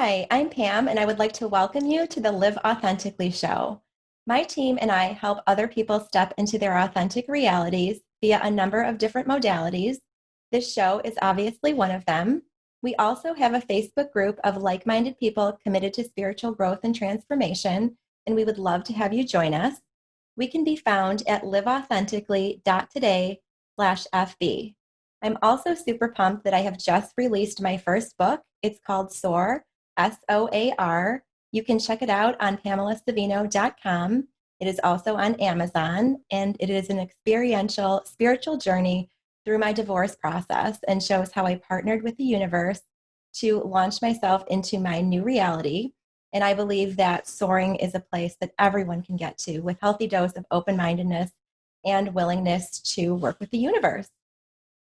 Hi, I'm Pam, and I would like to welcome you to the Live Authentically show. My team and I help other people step into their authentic realities via a number of different modalities. This show is obviously one of them. We also have a Facebook group of like-minded people committed to spiritual growth and transformation, and we would love to have you join us. We can be found at liveauthentically.today/FB. I'm also super pumped that I have just released my first book. It's called Soar, SOAR. You can check it out on PamelaSavino.com. It is also on Amazon, and it is an experiential spiritual journey through my divorce process and shows how I partnered with the universe to launch myself into my new reality. And I believe that soaring is a place that everyone can get to with healthy dose of open-mindedness and willingness to work with the universe.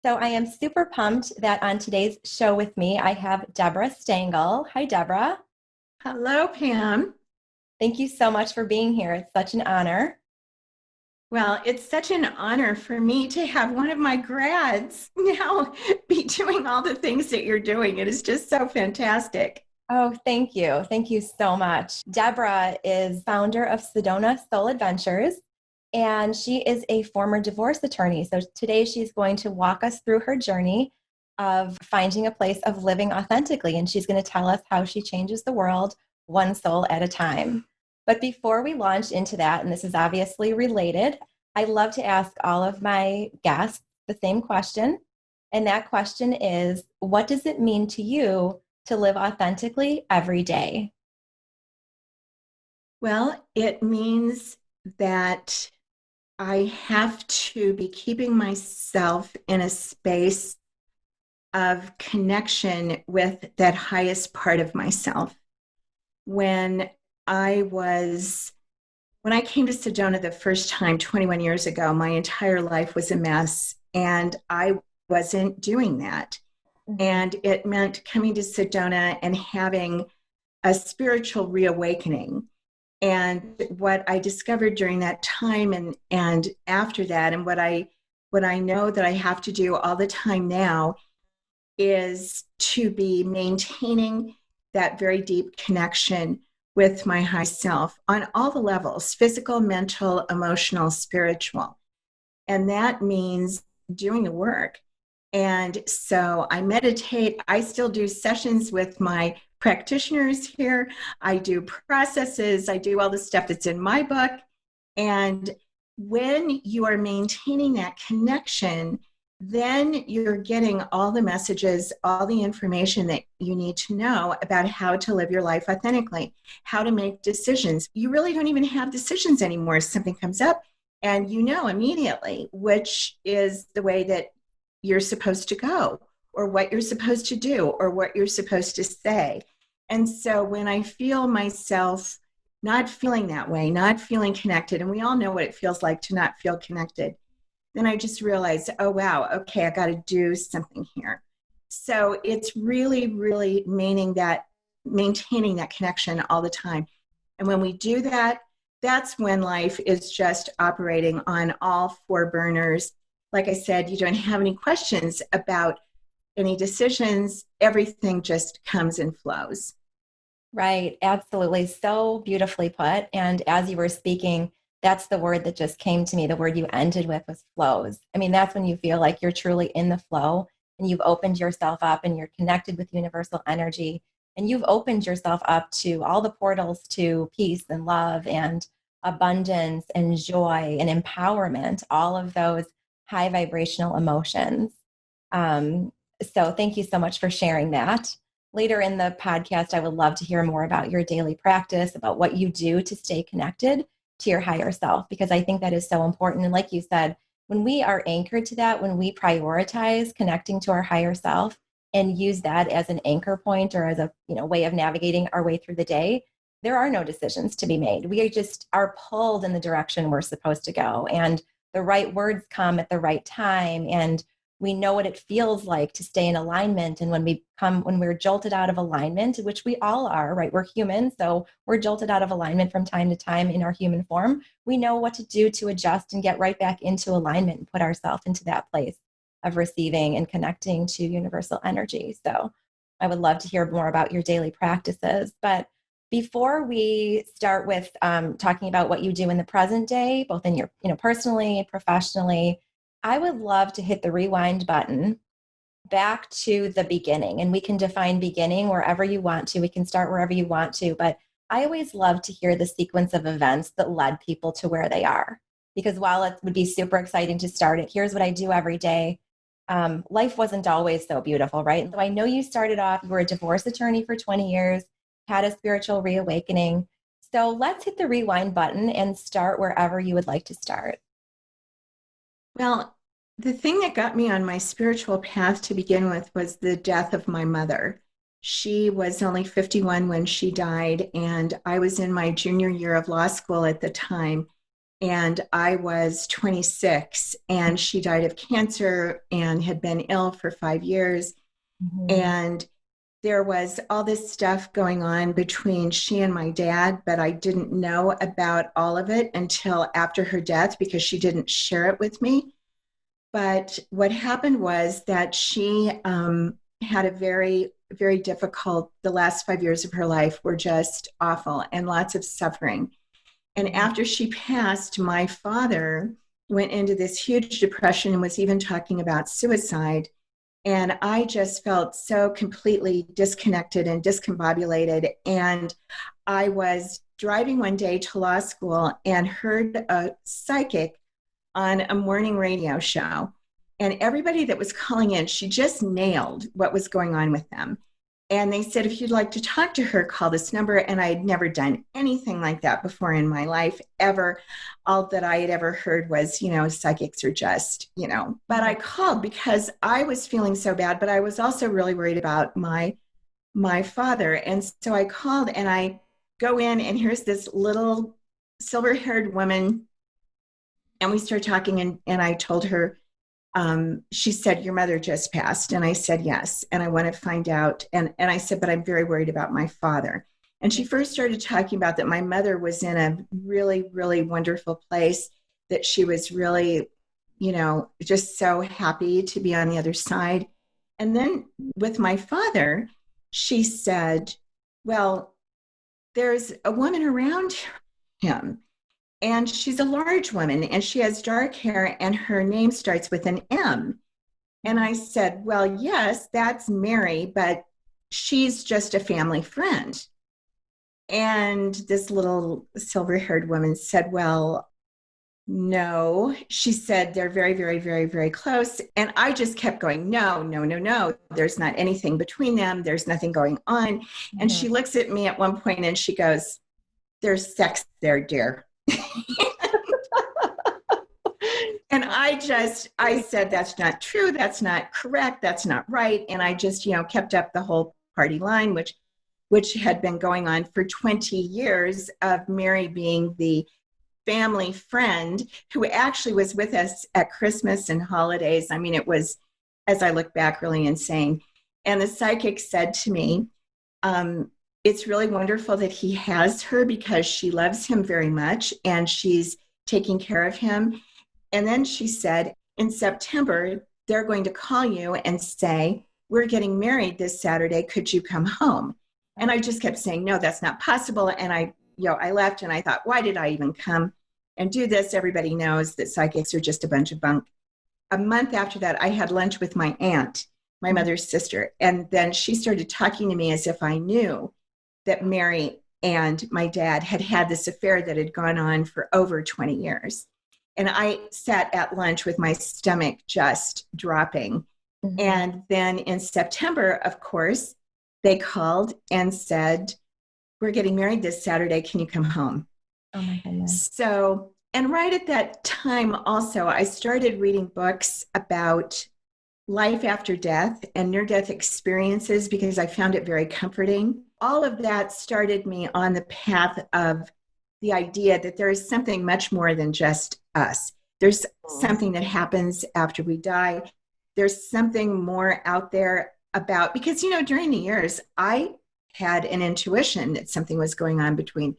So I am super pumped that on today's show with me, I have Debra Stangl. Hi, Debra. Hello, Pam. Thank you so much for being here. It's such an honor. Well, it's such an honor for me to have one of my grads now be doing all the things that you're doing. It is just so fantastic. Oh, thank you. Thank you so much. Debra is founder of Sedona Soul Adventures, and she is a former divorce attorney. So today she's going to walk us through her journey of finding a place of living authentically. And she's going to tell us how she changes the world one soul at a time. But before we launch into that, and this is obviously related, I love to ask all of my guests the same question. And that question is, what does it mean to you to live authentically every day? Well, it means that I have to be keeping myself in a space of connection with that highest part of myself. When I was When I came to Sedona the first time 21 years ago, my entire life was a mess, and I wasn't doing that. And it meant coming to Sedona and having a spiritual reawakening. And what I discovered during that time and after that, and what I know that I have to do all the time now is to be maintaining that very deep connection with my high self on all the levels: physical, mental, emotional, spiritual. And that means doing the work. And so I meditate. I still do sessions with my practitioners here. I do processes. I do all the stuff that's in my book. And when you are maintaining that connection, then you're getting all the messages, all the information that you need to know about how to live your life authentically, how to make decisions. You really don't even have decisions anymore. Something comes up and you know immediately which is the way that you're supposed to go, or what you're supposed to do, or what you're supposed to say. And so when I feel myself not feeling that way, not feeling connected, and we all know what it feels like to not feel connected, then I just realized, oh, wow, okay, I got to do something here. So it's really, really maintaining that connection all the time. And when we do that, that's when life is just operating on all four burners. Like I said, you don't have any questions about any decisions. Everything just comes and flows. Right, absolutely. So beautifully put. And as you were speaking, that's the word that just came to me. The word you ended with was flows. I mean, that's when you feel like you're truly in the flow and you've opened yourself up and you're connected with universal energy and you've opened yourself up to all the portals to peace and love and abundance and joy and empowerment, all of those high vibrational emotions. Um, so thank you so much for sharing that. Later in the podcast, I would love to hear more about your daily practice, about what you do to stay connected to your higher self, because I think that is so important. And like you said, when we are anchored to that, when we prioritize connecting to our higher self and use that as an anchor point or as a way of navigating our way through the day, there are no decisions to be made. We just are pulled in the direction we're supposed to go. And the right words come at the right time. And we know what it feels like to stay in alignment. And when we're jolted out of alignment, which we all are, right? We're human. So we're jolted out of alignment from time to time in our human form. We know what to do to adjust and get right back into alignment and put ourselves into that place of receiving and connecting to universal energy. So I would love to hear more about your daily practices. But before we start with talking about what you do in the present day, both in your, personally, professionally, I would love to hit the rewind button back to the beginning. And we can define beginning wherever you want to. We can start wherever you want to. But I always love to hear the sequence of events that led people to where they are. Because while it would be super exciting to start it, here's what I do every day. Life wasn't always so beautiful, right? So I know you started off, you were a divorce attorney for 20 years, had a spiritual reawakening. So let's hit the rewind button and start wherever you would like to start. Well, the thing that got me on my spiritual path to begin with was the death of my mother. She was only 51 when she died, and I was in my junior year of law school at the time, and I was 26, and she died of cancer and had been ill for 5 years. Mm-hmm. And there was all this stuff going on between she and my dad, but I didn't know about all of it until after her death because she didn't share it with me. But what happened was that she had a very, very difficult, the last 5 years of her life were just awful and lots of suffering. And after she passed, my father went into this huge depression and was even talking about suicide. And I just felt so completely disconnected and discombobulated. And I was driving one day to law school and heard a psychic on a morning radio show. And everybody that was calling in, she just nailed what was going on with them. And they said, if you'd like to talk to her, call this number. And I had never done anything like that before in my life, ever. All that I had ever heard was, psychics are just, But I called because I was feeling so bad, but I was also really worried about my father. And so I called and I go in and here's this little silver-haired woman. And we started talking and I told her, she said, your mother just passed. And I said, yes. And I want to find out. And I said, but I'm very worried about my father. And she first started talking about that my mother was in a really, really wonderful place, that she was really, just so happy to be on the other side. And then with my father, she said, well, there's a woman around him. And she's a large woman and she has dark hair and her name starts with an M. And I said, well, yes, that's Mary, but she's just a family friend. And this little silver-haired woman said, well, no. She said, they're very, very, very, very close. And I just kept going, no, no, no, no. There's not anything between them. There's nothing going on. Mm-hmm. And she looks at me at one point and she goes, there's sex there, dear. And I said, that's not true. That's not correct. That's not right. And I just, kept up the whole party line, which had been going on for 20 years of Mary being the family friend who actually was with us at Christmas and holidays. I mean, it was, as I look back, really insane. And the psychic said to me, it's really wonderful that he has her because she loves him very much and she's taking care of him. And then she said, in September, they're going to call you and say, we're getting married this Saturday. Could you come home? And I just kept saying, no, that's not possible. And I left and I thought, why did I even come and do this? Everybody knows that psychics are just a bunch of bunk. A month after that, I had lunch with my aunt, my mother's sister. And then she started talking to me as if I knew that Mary and my dad had had this affair that had gone on for over 20 years. And I sat at lunch with my stomach just dropping. Mm-hmm. And then in September, of course, they called and said, we're getting married this Saturday. Can you come home? Oh my goodness. So, and right at that time also, I started reading books about life after death and near-death experiences because I found it very comforting. All of that started me on the path of the idea that there is something much more than just us. There's something that happens after we die. There's something more out there about, because, during the years, I had an intuition that something was going on between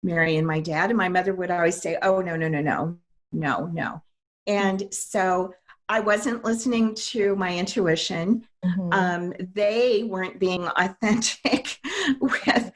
Mary and my dad. And my mother would always say, oh, no, no, no, no, no, no. And so I wasn't listening to my intuition. Hmm. They weren't being authentic with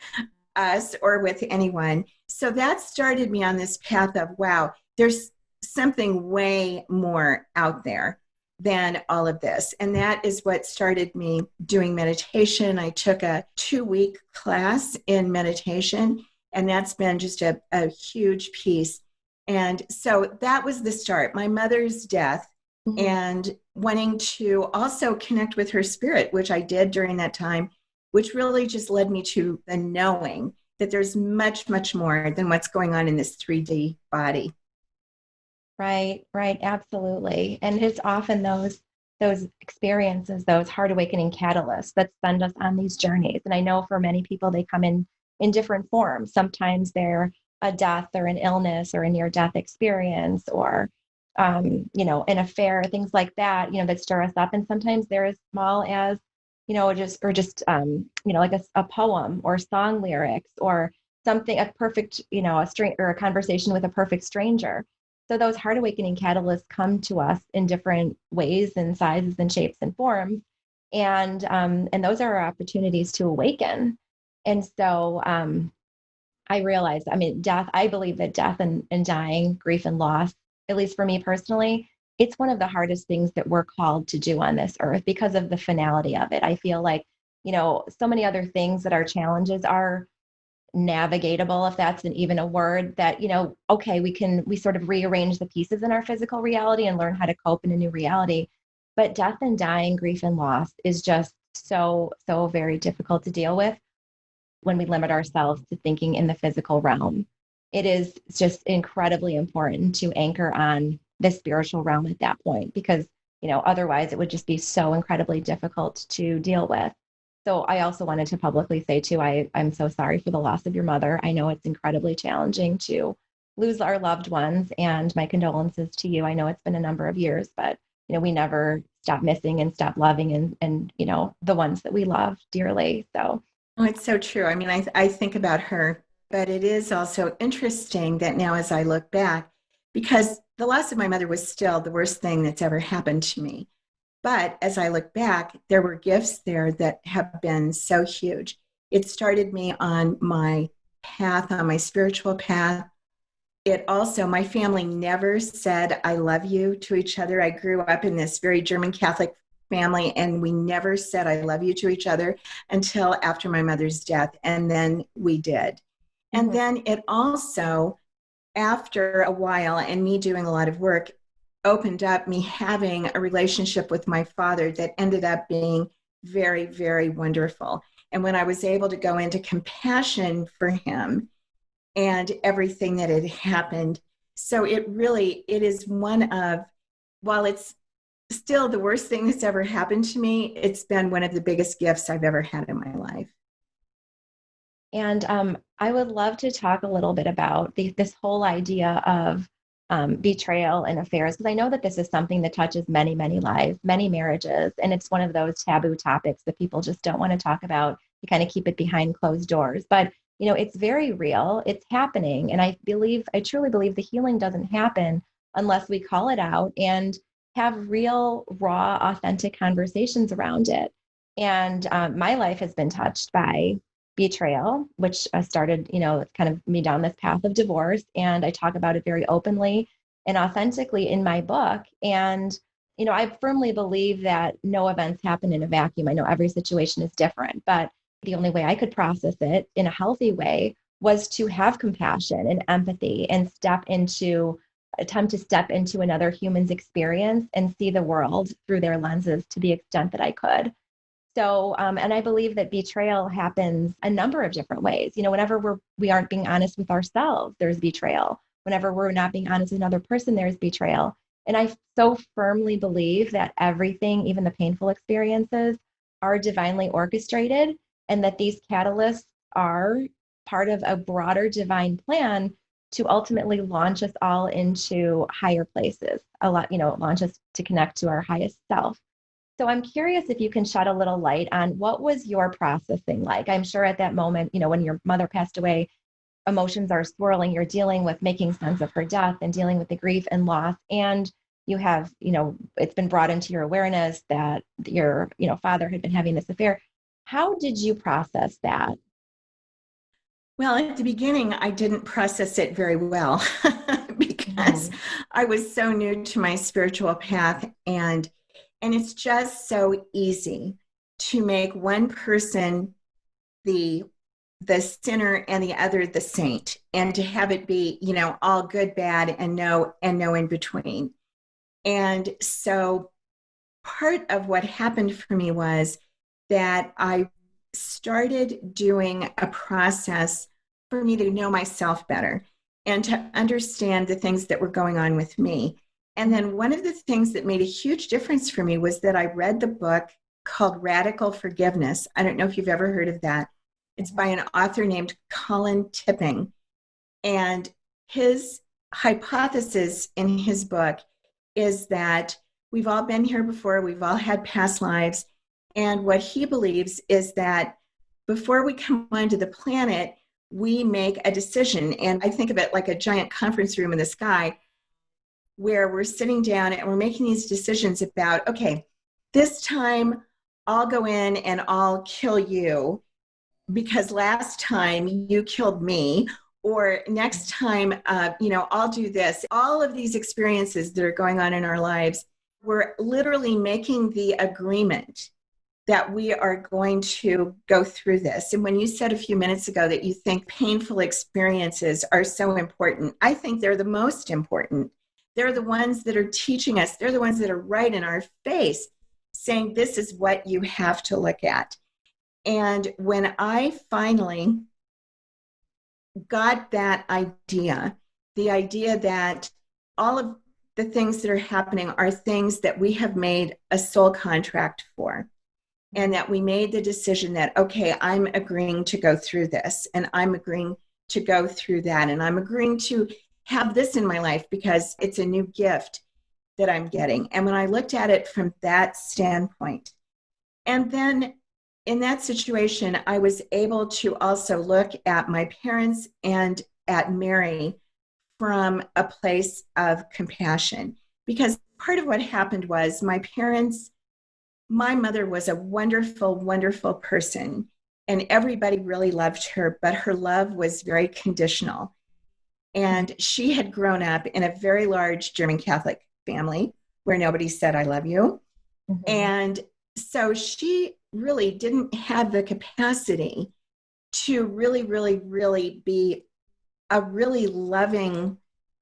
us or with anyone. So that started me on this path of, wow, there's something way more out there than all of this. And that is what started me doing meditation. I took a 2-week class in meditation, and that's been just a huge piece. And so that was the start, my mother's death, Hmm. and wanting to also connect with her spirit, which I did during that time, which really just led me to the knowing that there's much, much more than what's going on in this 3D body. Right, right, absolutely. And it's often those experiences, those heart awakening catalysts that send us on these journeys. And I know for many people they come in different forms. Sometimes they're a death or an illness or a near death experience or an affair, things like that, that stir us up. And sometimes they're as small as, like a poem or song lyrics or something, a perfect, a string or a conversation with a perfect stranger. So those heart awakening catalysts come to us in different ways and sizes and shapes and forms. And those are our opportunities to awaken. And so I realized, I mean, death, I believe that death and dying, grief and loss, at least for me personally, it's one of the hardest things that we're called to do on this earth because of the finality of it. I feel like, so many other things that our challenges are navigatable, if that's even a word, that, okay, we sort of rearrange the pieces in our physical reality and learn how to cope in a new reality. But death and dying, grief and loss is just so, so very difficult to deal with when we limit ourselves to thinking in the physical realm. It is just incredibly important to anchor on the spiritual realm at that point because, otherwise it would just be so incredibly difficult to deal with. So I also wanted to publicly say too, I'm so sorry for the loss of your mother. I know it's incredibly challenging to lose our loved ones, and my condolences to you. I know it's been a number of years, but we never stop missing and stop loving and the ones that we love dearly. So Oh, it's so true. I mean, I think about her, but it is also interesting that now as I look back, because the loss of my mother was still the worst thing that's ever happened to me. But as I look back, there were gifts there that have been so huge. It started me on my path, on my spiritual path. It also, my family never said, I love you to each other. I grew up in this very German Catholic family, and we never said, I love you to each other until after my mother's death. And then we did. And mhm. then it also, after a while and me doing a lot of work, opened up me having a relationship with my father that ended up being very, very wonderful. And when I was able to go into compassion for him and everything that had happened, so it is one of, while it's still the worst thing that's ever happened to me, it's been one of the biggest gifts I've ever had in my life. And I would love to talk a little bit about this whole idea of betrayal and affairs, because I know that this is something that touches many, many lives, many marriages, and it's one of those taboo topics that people just don't want to talk about. You kind of keep it behind closed doors, but it's very real. It's happening, and I truly believe the healing doesn't happen unless we call it out and have real, raw, authentic conversations around it. And my life has been touched by betrayal, which started, kind of me down this path of divorce. And I talk about it very openly and authentically in my book. And, I firmly believe that no events happen in a vacuum. I know every situation is different, but the only way I could process it in a healthy way was to have compassion and empathy and attempt to step into another human's experience and see the world through their lenses to the extent that I could. So, and I believe that betrayal happens a number of different ways. Whenever we aren't being honest with ourselves, there's betrayal. Whenever we're not being honest with another person, there's betrayal. And I so firmly believe that everything, even the painful experiences, are divinely orchestrated, and that these catalysts are part of a broader divine plan to ultimately launch us all into higher places. Launch us to connect to our highest self. So I'm curious if you can shed a little light on what was your processing like? I'm sure at that moment, when your mother passed away, emotions are swirling. You're dealing with making sense of her death and dealing with the grief and loss. And you have, it's been brought into your awareness that your, father had been having this affair. How did you process that? Well, at the beginning, I didn't process it very well because Mhm. I was so new to my spiritual path, and it's just so easy to make one person the the sinner and the other the saint, and to have it be, all good, bad, and no in between. And so part of what happened for me was that I started doing a process for me to know myself better and to understand the things that were going on with me. And then one of the things that made a huge difference for me was that I read the book called Radical Forgiveness. I don't know if you've ever heard of that. It's by an author named Colin Tipping. And his hypothesis in his book is that we've all been here before, we've all had past lives. And what he believes is that before we come onto the planet, we make a decision. And I think of it like a giant conference room in the sky where we're sitting down and we're making these decisions about, okay, this time I'll go in and I'll kill you because last time you killed me, or next time, I'll do this. All of these experiences that are going on in our lives, we're literally making the agreement that we are going to go through this. And when you said a few minutes ago that you think painful experiences are so important, I think they're the most important. They're the ones that are teaching us, they're the ones that are right in our face saying, this is what you have to look at. And when I finally got that idea, the idea that all of the things that are happening are things that we have made a soul contract for, and that we made the decision that, okay, I'm agreeing to go through this, and I'm agreeing to go through that, and I'm agreeing to have this in my life because it's a new gift that I'm getting. And when I looked at it from that standpoint, and then in that situation, I was able to also look at my parents and at Mary from a place of compassion. Because part of what happened was my mother was a wonderful, wonderful person, and everybody really loved her, but her love was very conditional. And she had grown up in a very large German Catholic family where nobody said, I love you. Mhm. And so she really didn't have the capacity to really, really, really be a really loving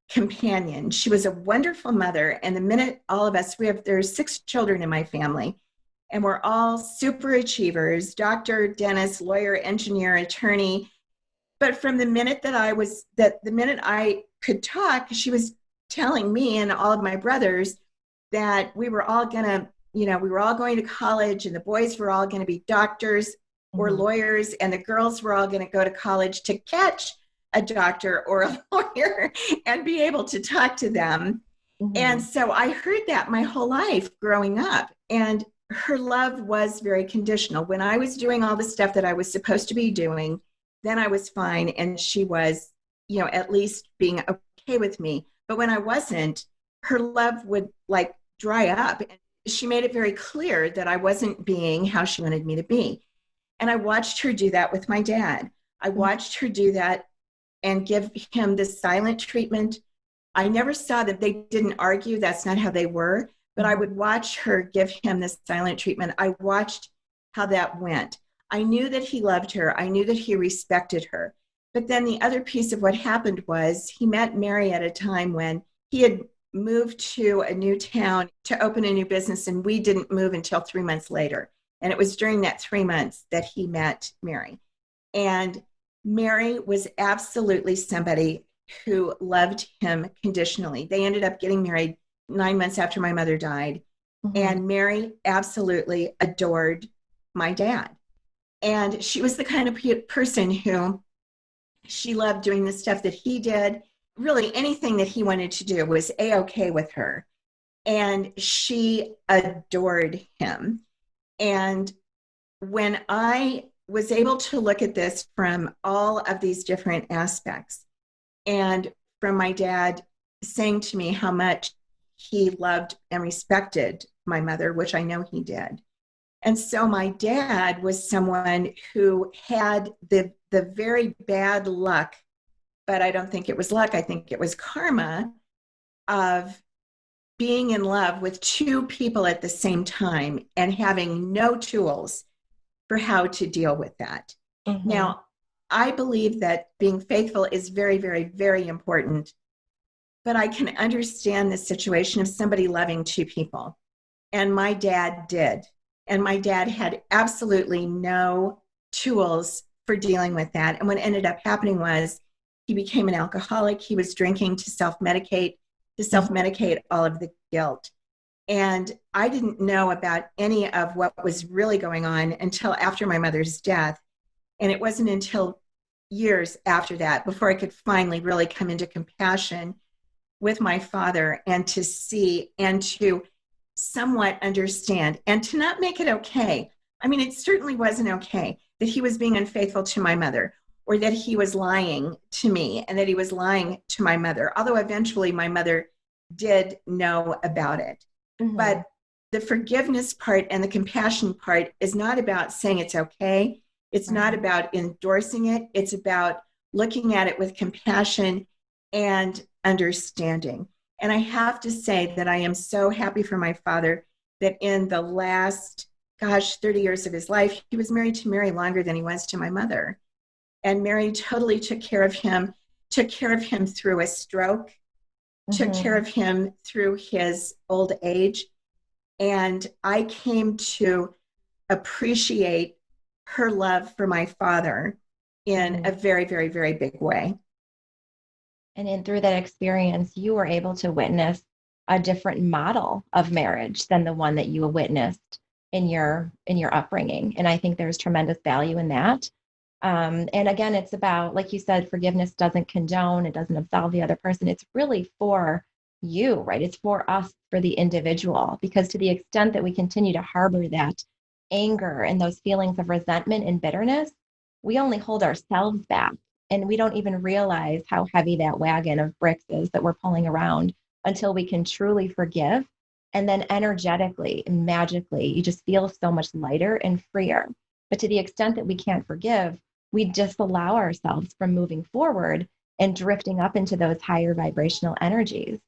companion. She was a wonderful mother. And the minute all of us, there's 6 children in my family, and we're all super achievers, doctor, dentist, lawyer, engineer, attorney. But from the minute I could talk, she was telling me and all of my brothers that we were all going to, we were all going to college, and the boys were all going to be doctors or Mhm. lawyers, and the girls were all going to go to college to catch a doctor or a lawyer and be able to talk to them. And Mhm. so I heard that my whole life growing up. And her love was very conditional. When I was doing all the stuff that I was supposed to be doing, then I was fine. And she was, at least being okay with me. But when I wasn't, her love would like dry up. And she made it very clear that I wasn't being how she wanted me to be. And I watched her do that with my dad. I watched her do that and give him this silent treatment. I never saw that they didn't argue. That's not how they were. But I Mhm. would watch her give him this silent treatment. I watched how that went. I knew that he loved her. I knew that he respected her. But then the other piece of what happened was he met Mary at a time when he had moved to a new town to open a new business, and we didn't move until 3 months later. And it was during that 3 months that he met Mary. And Mary was absolutely somebody who loved him conditionally. They ended up getting married 9 months after my mother died. Mhm. And Mary absolutely adored my dad. And she was the kind of person who she loved doing the stuff that he did. Really, anything that he wanted to do was A-OK with her. And she adored him. And when I was able to look at this from all of these different aspects, and from my dad saying to me how much he loved and respected my mother, which I know he did. And so my dad was someone who had the very bad luck, but I don't think it was luck. I think it was karma of being in love with two people at the same time and having no tools for how to deal with that. Mm-hmm. Now, I believe that being faithful is very, very, very important, but I can understand the situation of somebody loving two people. And my dad did. And my dad had absolutely no tools for dealing with that. And what ended up happening was he became an alcoholic. He was drinking to self-medicate all of the guilt. And I didn't know about any of what was really going on until after my mother's death. And it wasn't until years after that before I could finally really come into compassion with my father and to see and to somewhat understand and to not make it okay. I mean, it certainly wasn't okay that he was being unfaithful to my mother or that he was lying to me and that he was lying to my mother, although eventually my mother did know about it. Mm-hmm. But the forgiveness part and the compassion part is not about saying it's okay. It's not about endorsing it. It's about looking at it with compassion and understanding. And I have to say that I am so happy for my father that in the last, 30 years of his life, he was married to Mary longer than he was to my mother. And Mary totally took care of him through a stroke, took care of him through his old age. And I came to appreciate her love for my father in a very, very, very big way. And through that experience, you were able to witness a different model of marriage than the one that you witnessed in your upbringing. And I think there's tremendous value in that. And again, it's about, like you said, forgiveness doesn't condone, it doesn't absolve the other person. It's really for you, right? It's for us, for the individual, because to the extent that we continue to harbor that anger and those feelings of resentment and bitterness, we only hold ourselves back. And we don't even realize how heavy that wagon of bricks is that we're pulling around until we can truly forgive. And then energetically and magically, you just feel so much lighter and freer. But to the extent that we can't forgive, we disallow ourselves from moving forward and drifting up into those higher vibrational energies.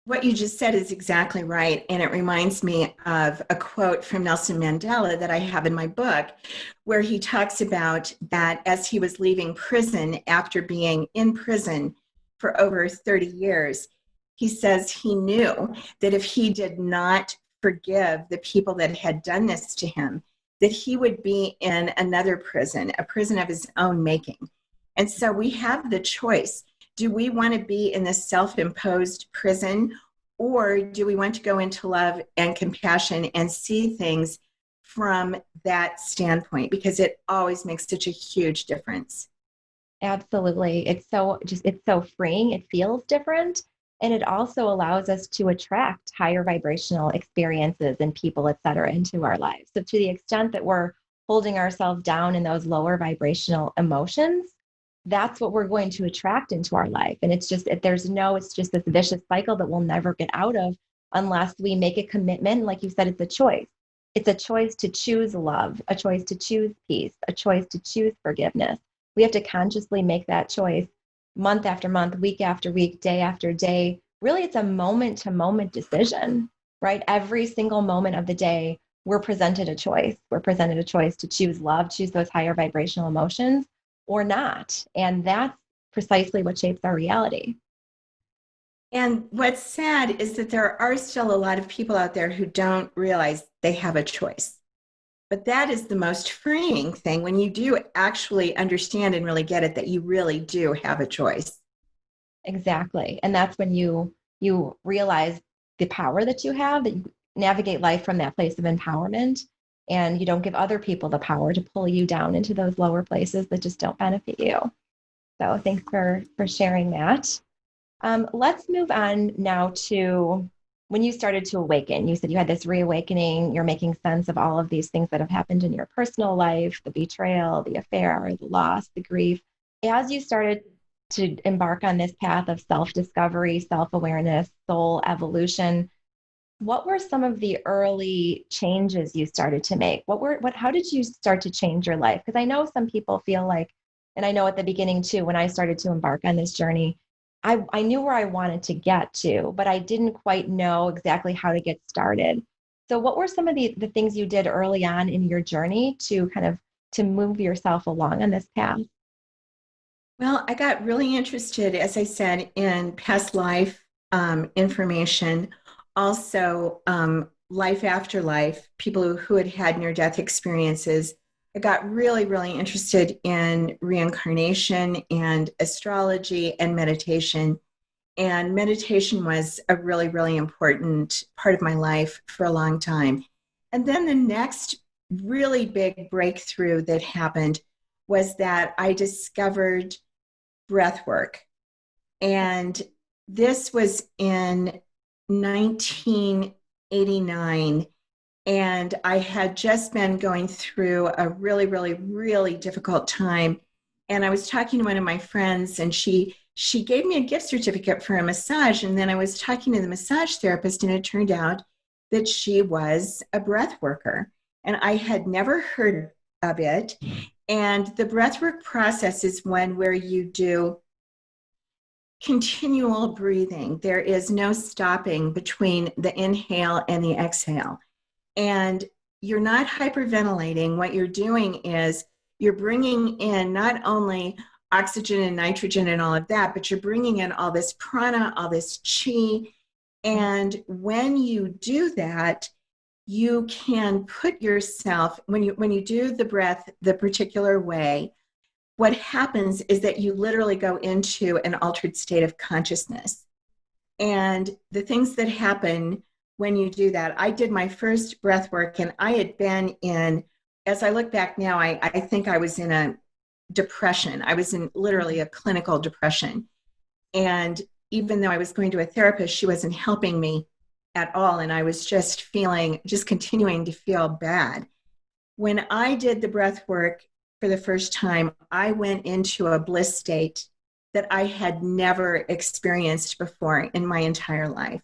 What you just said is exactly right. And it reminds me of a quote from Nelson Mandela that I have in my book, where he talks about that as he was leaving prison after being in prison for over 30 years, he says he knew that if he did not forgive the people that had done this to him, that he would be in another prison, a prison of his own making. And so we have the choice. Do we want to be in this self-imposed prison, or do we want to go into love and compassion and see things from that standpoint? Because it always makes such a huge difference. Absolutely. It's so freeing. It feels different. And it also allows us to attract higher vibrational experiences and people, et cetera, into our lives. So to the extent that we're holding ourselves down in those lower vibrational emotions, that's what we're going to attract into our life. And it's just this vicious cycle that we'll never get out of unless we make a commitment. Like you said, it's a choice. It's a choice to choose love, a choice to choose peace, a choice to choose forgiveness. We have to consciously make that choice month after month, week after week, day after day. Really, it's a moment to moment decision, right? Every single moment of the day, we're presented a choice. We're presented a choice to choose love, choose those higher vibrational emotions, or not. And that's precisely what shapes our reality. And what's sad is that there are still a lot of people out there who don't realize they have a choice. But that is the most freeing thing when you do actually understand and really get it, that you really do have a choice. Exactly. And that's when you realize the power that you have, that you navigate life from that place of empowerment, and you don't give other people the power to pull you down into those lower places that just don't benefit you. So thanks for sharing that. Let's move on now to when you started to awaken. You said you had this reawakening. You're making sense of all of these things that have happened in your personal life, the betrayal, the affair, the loss, the grief. As you started to embark on this path of self-discovery, self-awareness, soul evolution, what were some of the early changes you started to make? How did you start to change your life? Because I know some people feel like, and I know at the beginning too, when I started to embark on this journey, I knew where I wanted to get to, but I didn't quite know exactly how to get started. So what were some of the things you did early on in your journey to kind of to move yourself along on this path? Well, I got really interested, as I said, in past life information, also life after life, people who had had near-death experiences. I got really, really interested in reincarnation and astrology and meditation. And meditation was a really, really important part of my life for a long time. And then the next really big breakthrough that happened was that I discovered breath work. And this was in 1989. And I had just been going through a really, really, really difficult time. And I was talking to one of my friends, and she gave me a gift certificate for a massage. And then I was talking to the massage therapist, and it turned out that she was a breath worker. And I had never heard of it. And the breathwork process is one where you do continual breathing. There is no stopping between the inhale and the exhale. And you're not hyperventilating. What you're doing is you're bringing in not only oxygen and nitrogen and all of that, but you're bringing in all this prana, all this chi. And when you do that, you can put yourself, when you do the breath the particular way, what happens is that you literally go into an altered state of consciousness. And the things that happen when you do that, I did my first breath work, and I had been in, as I look back now, I think I was in a depression. I was in literally a clinical depression. And even though I was going to a therapist, she wasn't helping me at all. And I was just continuing to feel bad. When I did the breath work for the first time, I went into a bliss state that I had never experienced before in my entire life.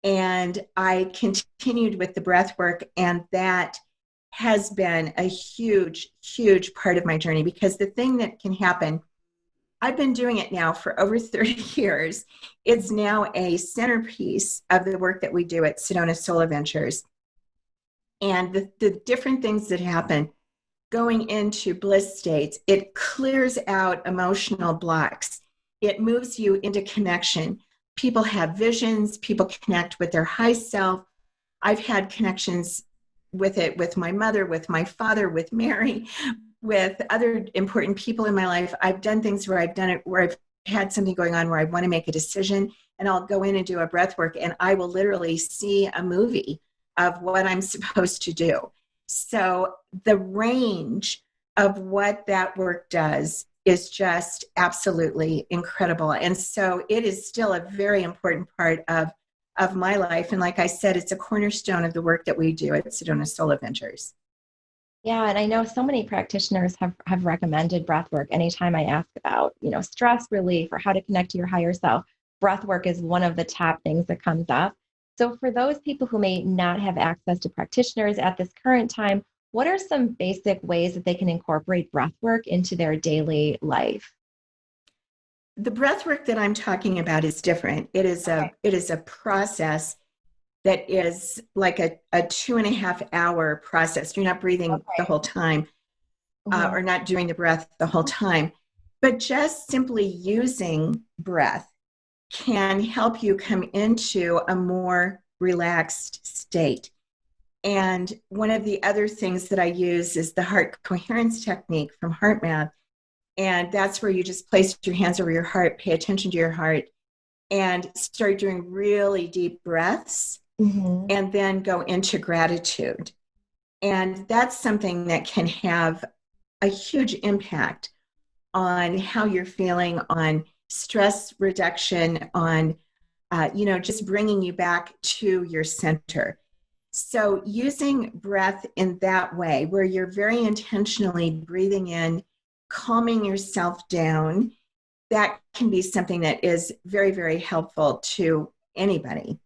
And I continued with the breath work, and that has been a huge, huge part of my journey, because the thing that can happen, I've been doing it now for over 30 years. It's now a centerpiece of the work that we do at Sedona Soul Adventures. And the different things that happen going into bliss states, it clears out emotional blocks. It moves you into connection. People have visions, people connect with their high self. I've had connections with it with my mother, with my father, with Mary, with other important people in my life. I've done things where I've had something going on where I want to make a decision, and I'll go in and do a breath work, and I will literally see a movie of what I'm supposed to do. So the range of what that work does is just absolutely incredible. And so it is still a very important part of my life. And like I said, it's a cornerstone of the work that we do at Sedona Soul Adventures. Yeah, and I know so many practitioners have recommended breath work anytime I ask about, stress relief or how to connect to your higher self. Breath work is one of the top things that comes up. So for those people who may not have access to practitioners at this current time, what are some basic ways that they can incorporate breath work into their daily life? The breath work that I'm talking about is different. Okay. It is a process that is like a 2.5 hour process. You're not breathing the Okay. whole time, Mhm. or not doing the breath the whole time, but just simply using breath can help you come into a more relaxed state. And one of the other things that I use is the heart coherence technique from HeartMath. And that's where you just place your hands over your heart, pay attention to your heart, and start doing really deep breaths, Mhm. and then go into gratitude. And that's something that can have a huge impact on how you're feeling, on stress reduction, on just bringing you back to your center. So using breath in that way, where you're very intentionally breathing in, calming yourself down, that can be something that is very, very helpful to anybody.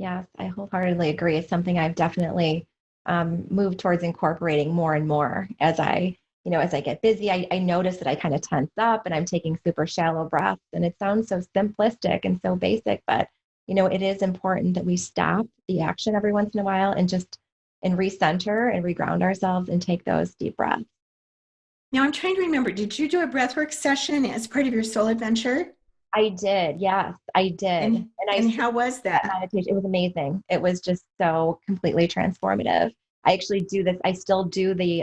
Yes, I wholeheartedly agree. It's something I've definitely moved towards incorporating more and more as as I get busy. I notice that I kind of tense up and I'm taking super shallow breaths. And it sounds so simplistic and so basic, but it is important that we stop the action every once in a while and just recenter and reground ourselves and take those deep breaths. Now I'm trying to remember, did you do a breathwork session as part of your soul adventure? I did. Yes, I did. And And I and still how was that that? meditation. It was amazing. It was just so completely transformative. I actually do this. I still do the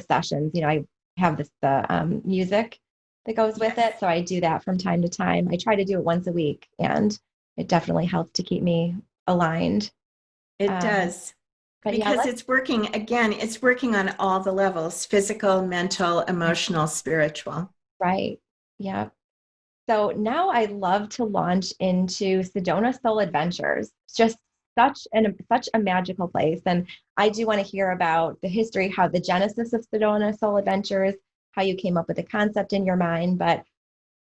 sessions. I have the music that goes with Yes, it. So I do that from time to time. I try to do it once a week, and it definitely helps to keep me aligned. it Um, does. but yeah, Because let's it's working, again, it's working on all the levels: physical, mental, emotional, spiritual. right. Yeah. So now I love to launch into Sedona Soul Adventures. It's just such a magical place. And I do want to hear about the history, how the genesis of Sedona Soul Adventures, how you came up with the concept in your mind. But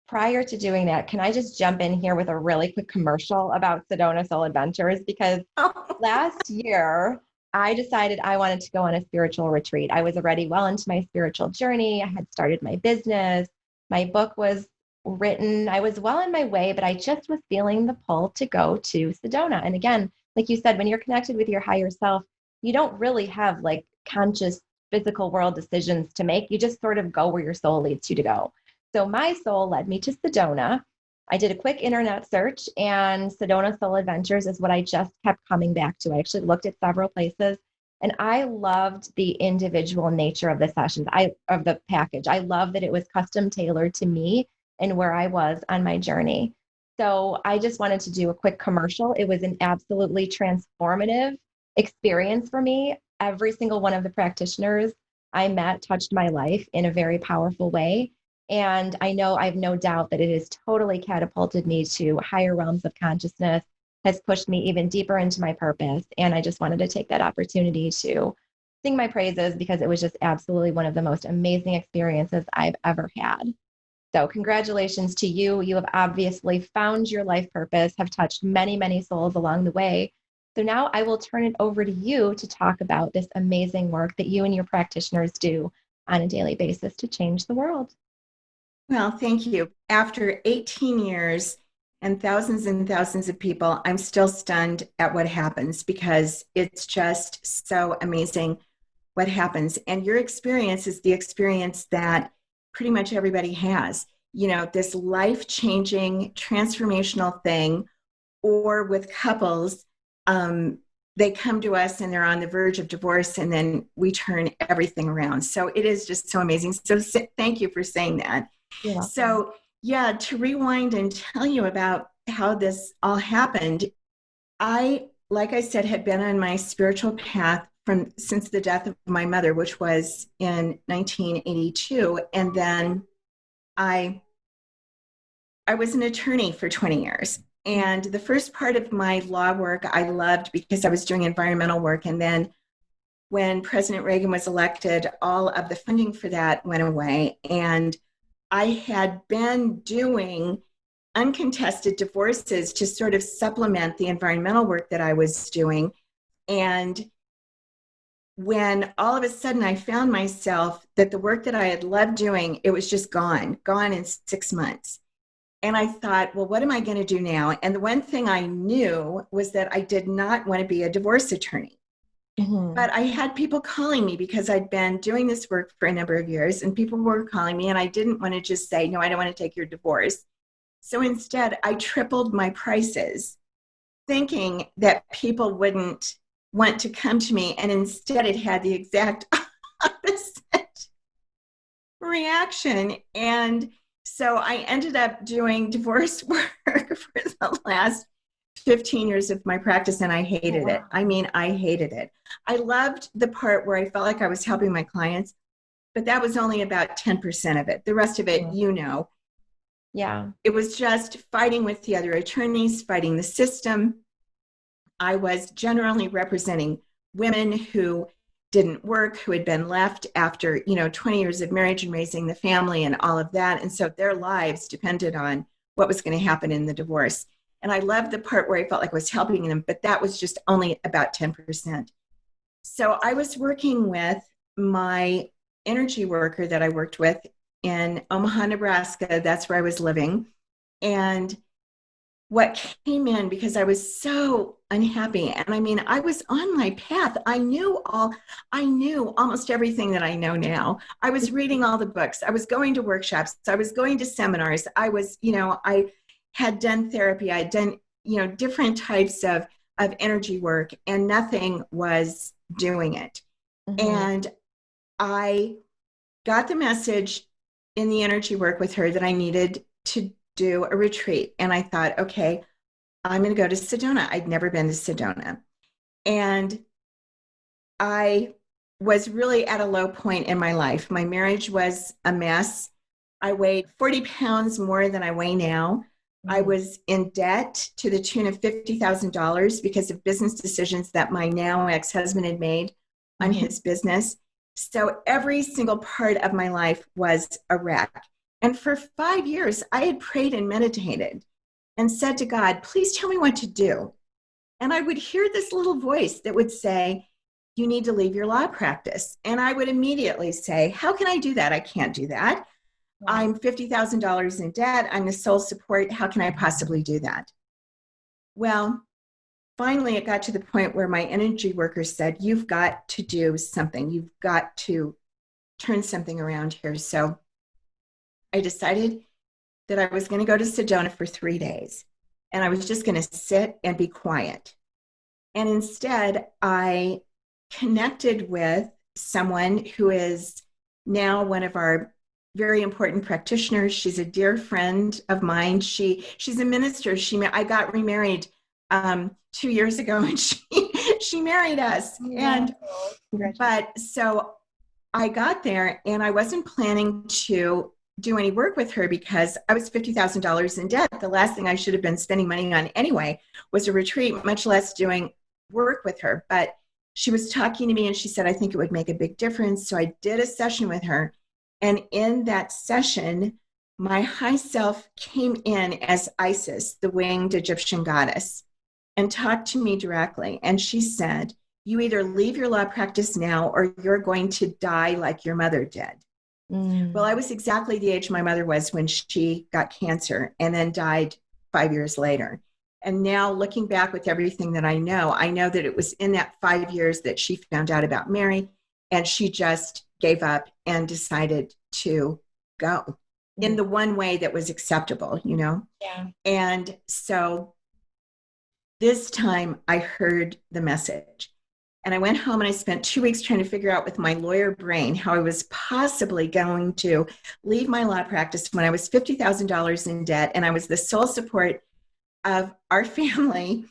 prior to doing that, can I just jump in here with a really quick commercial about Sedona Soul Adventures? Because Oh, last year, I decided I wanted to go on a spiritual retreat. I was already well into my spiritual journey. I had started my business. My book was written. I was well on my way, but I just was feeling the pull to go to Sedona. And again, like you said, when you're connected with your higher self, you don't really have like conscious physical world decisions to make. You just sort of go where your soul leads you to go. So my soul led me to Sedona. I did a quick internet search, and Sedona Soul Adventures is what I just kept coming back to. I actually looked at several places, and I loved the individual nature of the sessions. Of the package. I love that it was custom tailored to me and where I was on my journey. So I just wanted to do a quick commercial. It was an absolutely transformative experience for me. Every single one of the practitioners I met touched my life in a very powerful way. And I know I have no doubt that it has totally catapulted me to higher realms of consciousness, has pushed me even deeper into my purpose. And I just wanted to take that opportunity to sing my praises because it was just absolutely one of the most amazing experiences I've ever had. So, congratulations to you. You have obviously found your life purpose, have touched many, many souls along the way. So, now I will turn it over to you to talk about this amazing work that you and your practitioners do on a daily basis to change the world. well, thank you. After 18 years and thousands of people, I'm still stunned at what happens because it's just so amazing what happens. And your experience is the experience that pretty much everybody has. This life changing, transformational thing, or with couples, um, they come to us and they're on the verge of divorce, and then we turn everything around. So it is just so amazing. So thank you for saying that. You're welcome. So, yeah, to rewind and tell you about how this all happened, like I said, had been on my spiritual path from since the death of my mother, which was in 1982, and then I I was an attorney for 20 years. And the first part of my law work I loved because I was doing environmental work. And then when President Reagan was elected, all of the funding for that went away. And I had been doing uncontested divorces to sort of supplement the environmental work that I was doing. And when all of a sudden I found myself that the work that I had loved doing, it was just gone in 6 months. And I thought, well, what am I going to do now? And the one thing I knew was that I did not want to be a divorce attorney. Mhm. But I had people calling me because I'd been doing this work for a number of years, and people were calling me, and I didn't want to just say, no, I don't want to take your divorce. So instead, I tripled my prices, thinking that people wouldn't want to come to me. And instead, it had the exact opposite reaction. And so I ended up doing divorce work for the last 15 years of my practice, and I Oh, hated it. wow. I mean, I hated it. I loved the part where I felt like I was helping my clients, but that was only about 10% of it. The rest of it, Mhm. Yeah. it was just fighting with the other attorneys, fighting the system. I was generally representing women who didn't work, who had been left after, 20 years of marriage and raising the family and all of that. And so their lives depended on what was going to happen in the divorce. And I loved the part where I felt like I was helping them, but that was just only about 10%. So I was working with my energy worker that I worked with in Omaha, Nebraska. That's where I was living. And what came in, because I was so unhappy, and I mean, I was on my path. I knew almost everything that I know now. I was reading all the books. I was going to workshops. I was going to seminars. I was, I had done therapy. I'd done, different types of energy work, and nothing was doing it. Mm-hmm. And I got the message in the energy work with her that I needed to do a retreat. And I thought, okay, I'm going to go to Sedona. I'd never been to Sedona. And I was really at a low point in my life. My marriage was a mess. I weighed 40 pounds more than I weigh now. I was in debt to the tune of $50,000 because of business decisions that my now ex-husband had made on his business. So every single part of my life was a wreck. And for 5 years, I had prayed and meditated and said to God, please tell me what to do. And I would hear this little voice that would say, you need to leave your law practice. And I would immediately say, how can I do that? I can't do that. I'm $50,000 in debt. I'm the sole support. How can I possibly do that? Well, finally, it got to the point where my energy worker said, you've got to do something. You've got to turn something around here. So I decided that I was going to go to Sedona for 3 days, and I was just going to sit and be quiet. And instead, I connected with someone who is now one of our very important practitioners. She's a dear friend of mine. She's a minister. I got remarried 2 years ago, and she married us. But so I got there, and I wasn't planning to do any work with her because I was $50,000 in debt. The last thing I should have been spending money on anyway was a retreat, much less doing work with her. But she was talking to me, and she said, I think it would make a big difference. So I did a session with her. And in that session, my high self came in as Isis, the winged Egyptian goddess, and talked to me directly. And she said, you either leave your law practice now or you're going to die like your mother did. Well, I was exactly the age my mother was when she got cancer and then died 5 years later. And now looking back with everything that I know that it was in that 5 years that she found out about Mary, and she just gave up and decided to go in the one way that was acceptable, Yeah. And so this time I heard the message. And I went home and I spent 2 weeks trying to figure out with my lawyer brain how I was possibly going to leave my law practice when I was $50,000 in debt and I was the sole support of our family.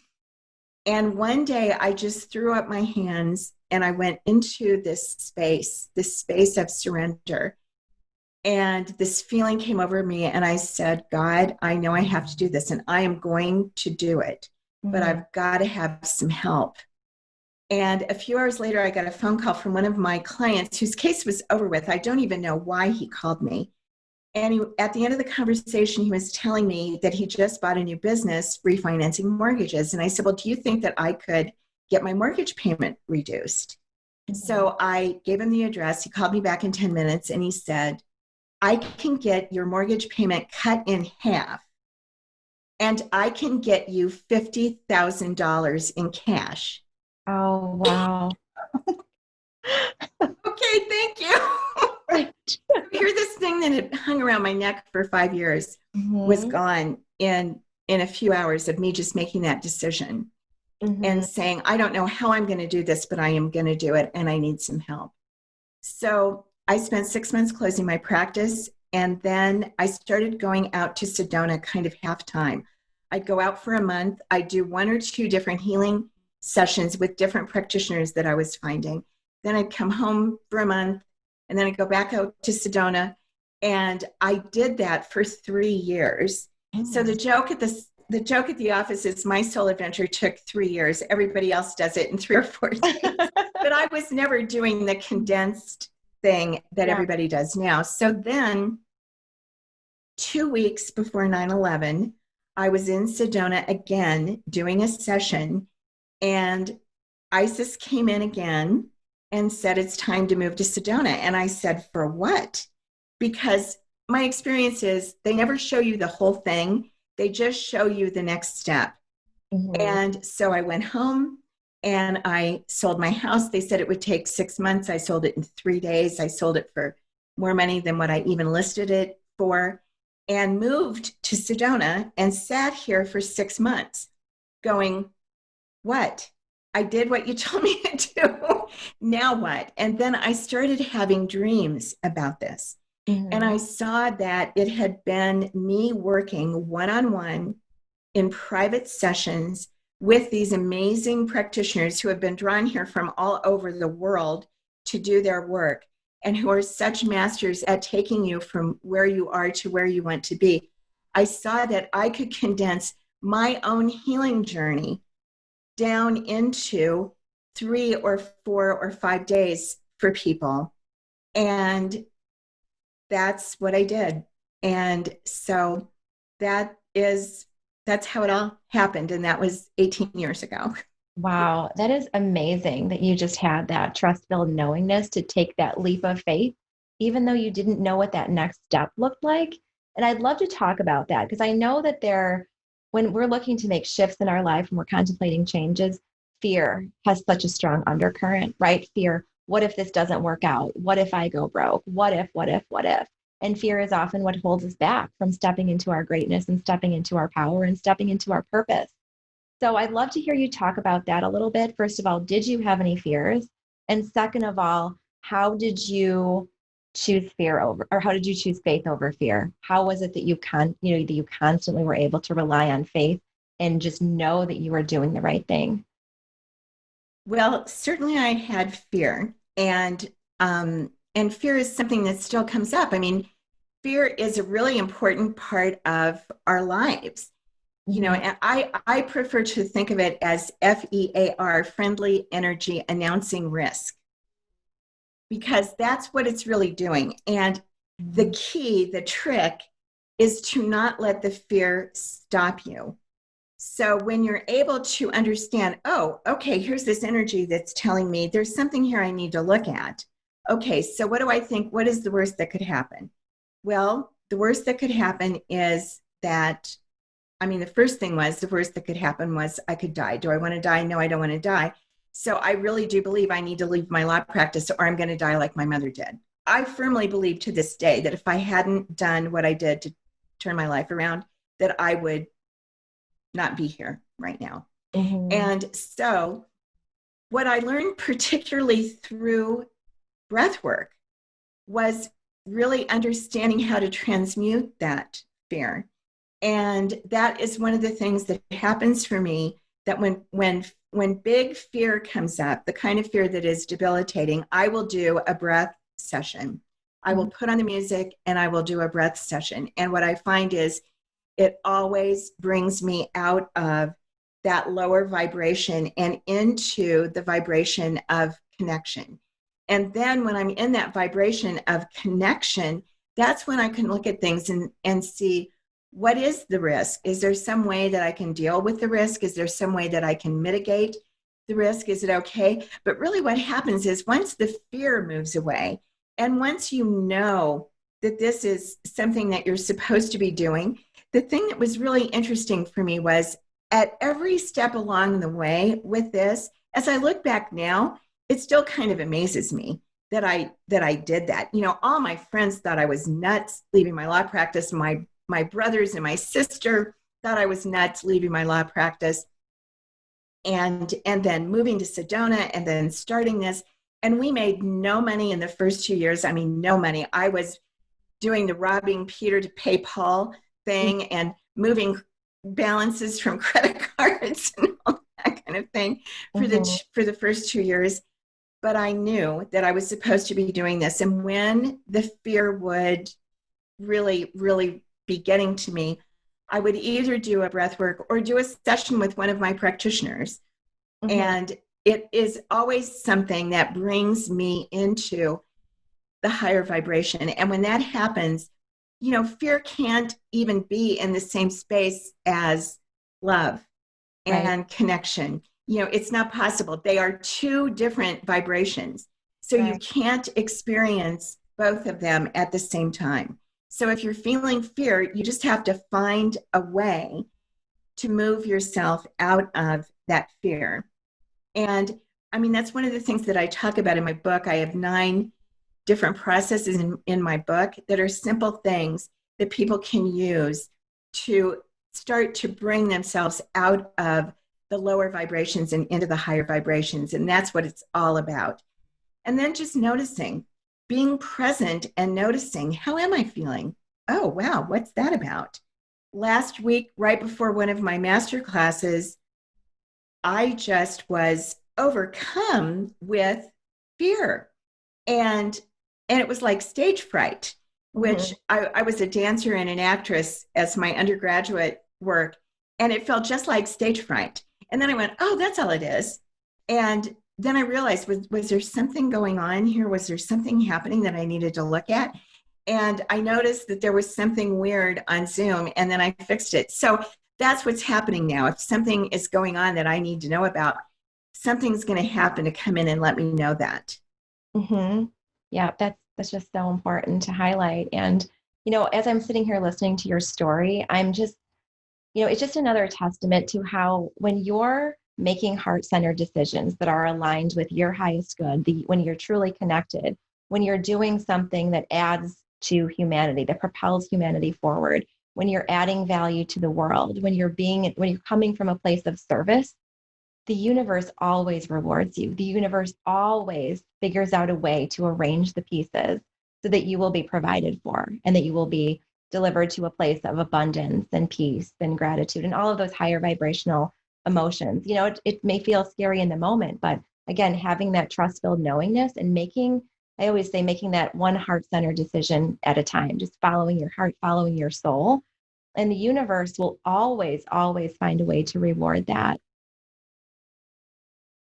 And one day I just threw up my hands and I went into this space of surrender. And this feeling came over me and I said, God, I know I have to do this and I am going to do it, but I've got to have some help. And a few hours later, I got a phone call from one of my clients whose case was over with. I don't even know why he called me. And at the end of the conversation, he was telling me that he just bought a new business refinancing mortgages. And I said, well, do you think that I could get my mortgage payment reduced? So I gave him the address. He called me back in 10 minutes and he said, I can get your mortgage payment cut in half and I can get you $50,000 in cash. Oh, wow. Okay, thank you. Here, this thing that had hung around my neck for 5 years was gone in a few hours of me just making that decision and saying, I don't know how I'm going to do this, but I am going to do it and I need some help. So I spent 6 months closing my practice, and then I started going out to Sedona kind of half time. I'd go out for a month. I'd do 1 or 2 different healing sessions with different practitioners that I was finding. Then I'd come home for a month, and then I'd go back out to Sedona. And I did that for 3 years. So the joke at the office is my soul adventure took 3 years. Everybody else does it in 3 or 4 days. But I was never doing the condensed thing that everybody does now. So then 2 weeks before 9/11, I was in Sedona again doing a session, and Isis came in again and said, it's time to move to Sedona. And I said, for what? Because my experience is they never show you the whole thing, they just show you the next step. Mhm. And so I went home and I sold my house. They said it would take 6 months. I sold it in 3 days. I sold it for more money than what I even listed it for, and moved to Sedona and sat here for 6 months going, what? I did what you told me to do. Now what? And then I started having dreams about this. And I Mhm. saw that it had been me working one on one in private sessions with these amazing practitioners who have been drawn here from all over the world to do their work, and who are such masters at taking you from where you are to where you want to be. I saw that I could condense my own healing journey down into 3 or 4 or 5 days for people. And that's what I did. And so that is that's how it all happened. And that was 18 years ago. Wow, that is amazing that you just had that trust-filled knowingness to take that leap of faith, even though you didn't know what that next step looked like. And I'd love to talk about that because I know that when we're looking to make shifts in our life and we're contemplating changes, fear has such a strong undercurrent, right? Fear, what if this doesn't work out? What if I go broke? What if, what if, what if? And fear is often what holds us back from stepping into our greatness and stepping into our power and stepping into our purpose. So I'd love to hear you talk about that a little bit. First of all, did you have any fears? And second of all, how did you choose fear over, or how did you choose faith over fear? How was it that that you constantly were able to rely on faith and just know that you were doing the right thing? Well, certainly I had fear, and fear is something that still comes up. I mean, fear is a really important part of our lives. Mhm. And I prefer to think of it as FEAR, friendly energy announcing risk, because that's what it's really doing. And the Mhm. key, the trick, is to not let the fear stop you. So when you're able to understand, oh, okay, here's this energy that's telling me there's something here I need to look at. Okay, so what do I think? What is the worst that could happen? Well, the worst that could happen is that, I mean, the first thing was the worst that could happen was I could die. Do I want to die? No, I don't want to die. So I really do believe I need to leave my law practice or I'm going to die like my mother did. I firmly believe to this day that if I hadn't done what I did to turn my life around, that I would not be here right now. Mhm. And so, what I learned, particularly through breath work, was really understanding how to transmute that fear. And that is one of the things that happens for me, that when big fear comes up, the kind of fear that is debilitating, I will do a breath session. I will Mhm. put on the music and I will do a breath session. And what I find is it always brings me out of that lower vibration and into the vibration of connection. And then when I'm in that vibration of connection, that's when I can look at things and see, what is the risk? Is there some way that I can deal with the risk? Is there some way that I can mitigate the risk? Is it okay? But really, what happens is once the fear moves away, and once you know that this is something that you're supposed to be doing, the thing that was really interesting for me was at every step along the way with this, as I look back now, it still kind of amazes me that I did that. All my friends thought I was nuts leaving my law practice. My brothers and my sister thought I was nuts leaving my law practice, and then moving to Sedona and then starting this. And we made no money in the first 2 years. I mean, no money. I was doing the robbing Peter to pay Paul thing and moving balances from credit cards and all that kind of thing for the Mhm. for the first 2 years. But I knew that I was supposed to be doing this. And when the fear would really, really be getting to me, I would either do a breath work or do a session with one of my practitioners. Mhm. And it is always something that brings me into the higher vibration. And when that happens, fear can't even be in the same space as love Right. and connection. It's not possible. They are two different vibrations. So you Right. can't experience both of them at the same time. So if you're feeling fear, you just have to find a way to move yourself out of that fear. And I mean, that's one of the things that I talk about in my book. I have 9 different processes in my book that are simple things that people can use to start to bring themselves out of the lower vibrations and into the higher vibrations. And that's what it's all about. And then just noticing, being present and noticing, how am I feeling? Oh, wow, what's that about? Last week, right before one of my master classes, I just was overcome with fear. And it was like stage fright, which Mhm. I was a dancer and an actress as my undergraduate work, and it felt just like stage fright. And then I went, oh, that's all it is. And then I realized, was there something going on here? Was there something happening that I needed to look at? And I noticed that there was something weird on Zoom, and then I fixed it. So that's what's happening now. If something is going on that I need to know about, something's going to happen to come in and let me know that. Mm-hmm. Yeah, that's just so important to highlight. And, as I'm sitting here listening to your story, I'm just, it's just another testament to how when you're making heart-centered decisions that are aligned with your highest good, when you're truly connected, when you're doing something that adds to humanity, that propels humanity forward, when you're adding value to the world, when you're coming from a place of service, the universe always rewards you. The universe always figures out a way to arrange the pieces so that you will be provided for and that you will be delivered to a place of abundance and peace and gratitude and all of those higher vibrational emotions. It may feel scary in the moment, but again, having that trust filled knowingness and I always say, making that one heart centered decision at a time, just following your heart, following your soul. And the universe will always, always find a way to reward that.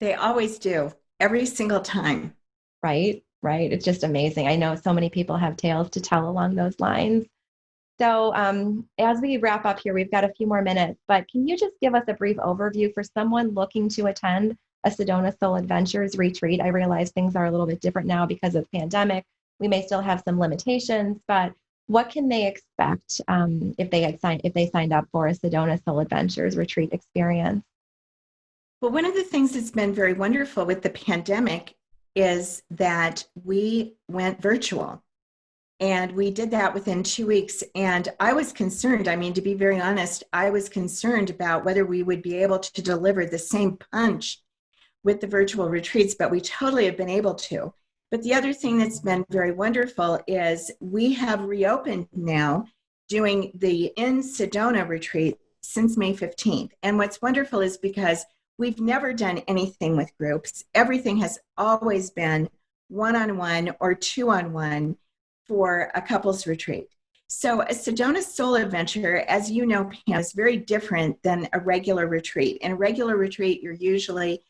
They always do, every single time. Right, right. It's just amazing. I know so many people have tales to tell along those lines. So, as we wrap up here, we've got a few more minutes, but can you just give us a brief overview for someone looking to attend a Sedona Soul Adventures retreat? I realize things are a little bit different now because of the pandemic. We may still have some limitations, but what can they expect if they signed up for a Sedona Soul Adventures retreat experience? Well, one of the things that's been very wonderful with the pandemic is that we went virtual. And we did that within 2 weeks. And I was concerned. I mean, to be very honest, I was concerned about whether we would be able to deliver the same punch with the virtual retreats, but we totally have been able to. But the other thing that's been very wonderful is we have reopened now doing the in Sedona retreat since May 15th. And what's wonderful is because we've never done anything with groups, everything has always been one on one or two on one for a couples retreat. So, a Sedona Soul Adventure, as you know, Pam, is very different than a regular retreat. In a regular retreat, you're usually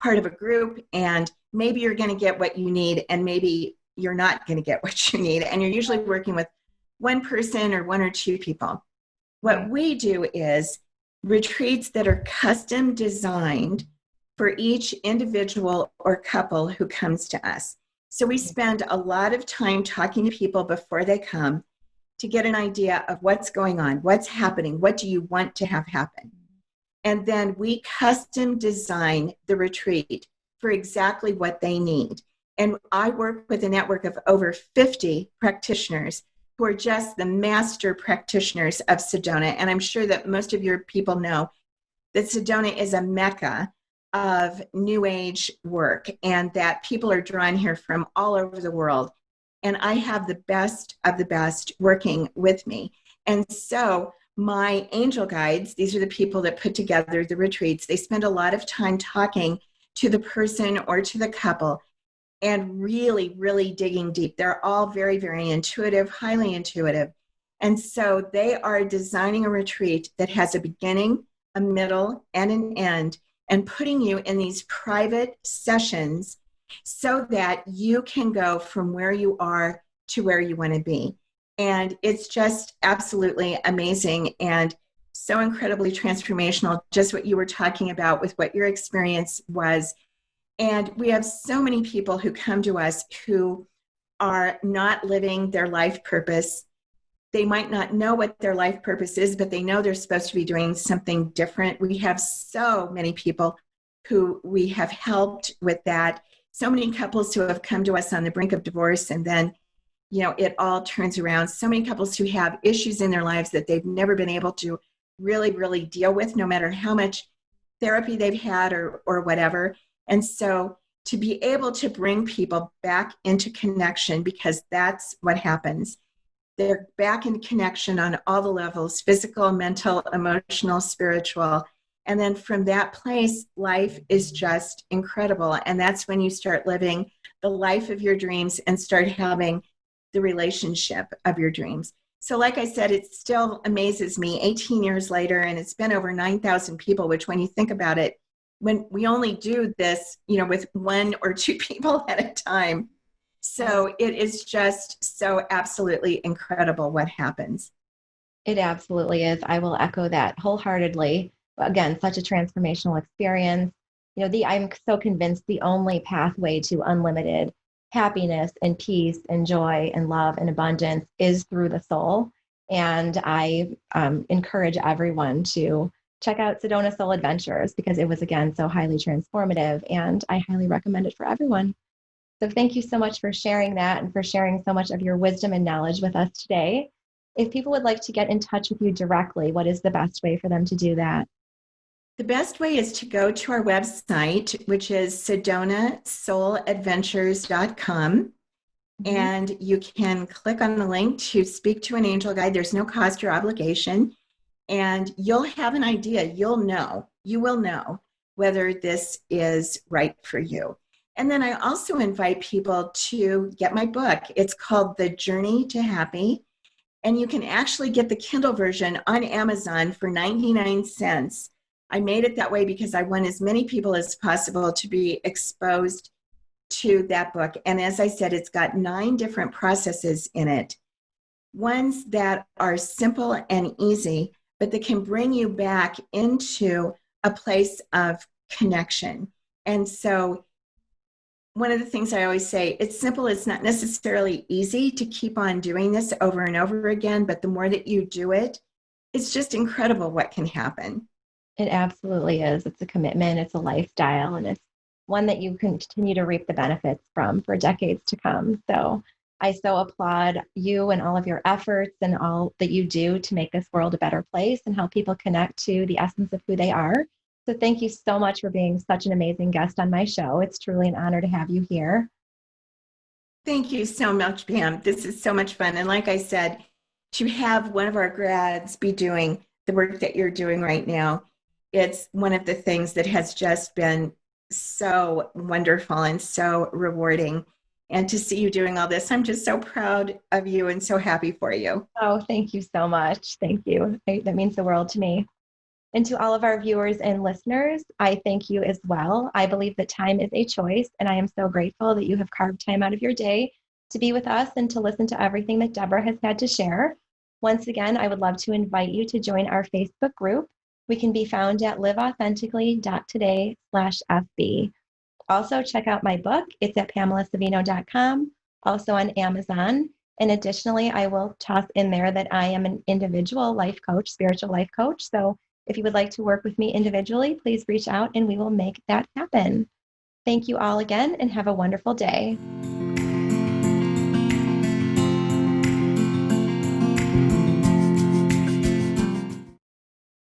part of a group, and maybe you're going to get what you need, and maybe you're not going to get what you need. And you're usually working with one person or one or two people. What Right. we do is retreats that are custom designed for each individual or couple who comes to us. So we spend a lot of time talking to people before they come to get an idea of what's going on, what's happening, what do you want to have happen. And then we custom design the retreat for exactly what they need. And I work with a network of over 50 practitioners who are just the master practitioners of Sedona. And I'm sure that most of your people know that Sedona is a mecca of New Age work and that people are drawn here from all over the world. And I have the best of the best working with me. And so my angel guides, these are the people that put together the retreats, they spend a lot of time talking to the person or to the couple and really, really digging deep. They're all very, very intuitive, highly intuitive. And so they are designing a retreat that has a beginning, a middle, and an end, and putting you in these private sessions so that you can go from where you are to where you want to be. And it's just absolutely amazing and so incredibly transformational, just what you were talking about with what your experience was. And we have so many people who come to us who are not living their life purpose. They might not know what their life purpose is, but they know they're supposed to be doing something different. We have so many people who we have helped with that. So many couples who have come to us on the brink of divorce, and then, it all turns around. So many couples who have issues in their lives that they've never been able to really, really deal with, no matter how much therapy they've had or whatever. And so to be able to bring people back into connection, because that's what happens. They're back in connection on all the levels: physical, mental, emotional, spiritual. And then from that place, life is just incredible. And that's when you start living the life of your dreams and start having the relationship of your dreams. So, like I said, it still amazes me 18 years later, and it's been over 9,000 people, which, when you think about it, when we only do this, with one or two people at a time. So it is just so absolutely incredible what happens. It absolutely is. I will echo that wholeheartedly. Again, such a transformational experience. I'm so convinced the only pathway to unlimited happiness and peace and joy and love and abundance is through the soul. And I encourage everyone to check out Sedona Soul Adventures, because it was, again, so highly transformative, and I highly recommend it for everyone. So thank you so much for sharing that and for sharing so much of your wisdom and knowledge with us today. If people would like to get in touch with you directly, what is the best way for them to do that? The best way is to go to our website, which is sedonasouladventures.com. Mm-hmm. And you can click on the link to speak to an angel guide. There's no cost or obligation. And you'll have an idea. You will know whether this is right for you. And then I also invite people to get my book. It's called The Journey to Happy. And you can actually get the Kindle version on Amazon for 99 cents. I made it that way because I want as many people as possible to be exposed to that book. And as I said, it's got 9 different processes in it, ones that are simple and easy, but that can bring you back into a place of connection. And so one of the things I always say, it's simple. It's not necessarily easy to keep on doing this over and over again, but the more that you do it, it's just incredible what can happen. It absolutely is. It's a commitment, it's a lifestyle, and it's one that you continue to reap the benefits from for decades to come. So I so applaud you and all of your efforts and all that you do to make this world a better place and help people connect to the essence of who they are. So thank you so much for being such an amazing guest on my show. It's truly an honor to have you here. Thank you so much, Pam. This is so much fun. And like I said, to have one of our grads be doing the work that you're doing right now, it's one of the things that has just been so wonderful and so rewarding. And to see you doing all this, I'm just so proud of you and so happy for you. Oh, thank you so much. Thank you. That means the world to me. And to all of our viewers and listeners, I thank you as well. I believe that time is a choice, and I am so grateful that you have carved time out of your day to be with us and to listen to everything that Debra has had to share. Once again, I would love to invite you to join our Facebook group. We can be found at liveauthentically.today/FB. Also, check out my book. It's at pamelasavino.com, also on Amazon. And additionally, I will toss in there that I am an individual life coach, spiritual life coach. So if you would like to work with me individually, please reach out and we will make that happen. Thank you all again and have a wonderful day.